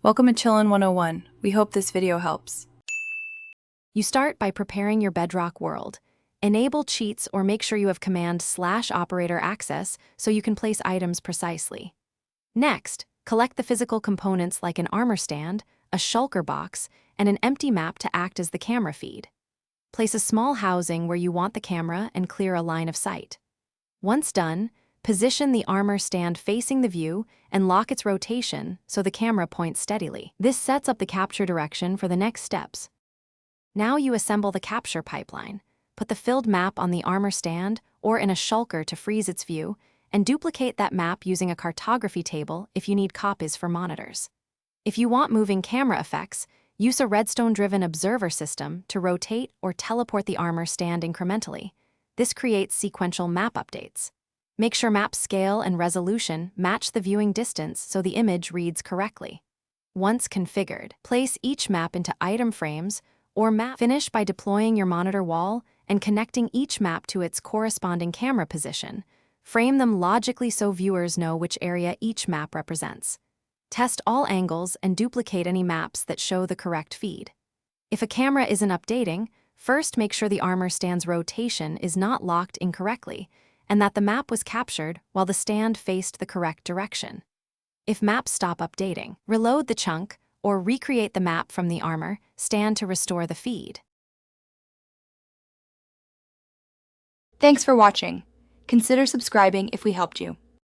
Welcome to Chillin' 101. We hope this video helps. You start by preparing your Bedrock world. Enable cheats or make sure you have command/operator access so you can place items precisely. Next, collect the physical components like an armor stand, a shulker box, and an empty map to act as the camera feed. Place a small housing where you want the camera and clear a line of sight. Once done, position the armor stand facing the view and lock its rotation so the camera points steadily. This sets up the capture direction for the next steps. Now you assemble the capture pipeline. Put the filled map on the armor stand or in a shulker to freeze its view, and duplicate that map using a cartography table if you need copies for monitors. If you want moving camera effects, use a redstone-driven observer system to rotate or teleport the armor stand incrementally. This creates sequential map updates. Make sure map scale and resolution match the viewing distance so the image reads correctly. Once configured, place each map into item frames or map. Finish by deploying your monitor wall and connecting each map to its corresponding camera position. Frame them logically so viewers know which area each map represents. Test all angles and duplicate any maps that show the correct feed. If a camera isn't updating, first make sure the armor stand's rotation is not locked incorrectly and that the map was captured while the stand faced the correct direction. If maps stop updating, reload the chunk or recreate the map from the armor stand to restore the feed. Thanks for watching. Consider subscribing if we helped you.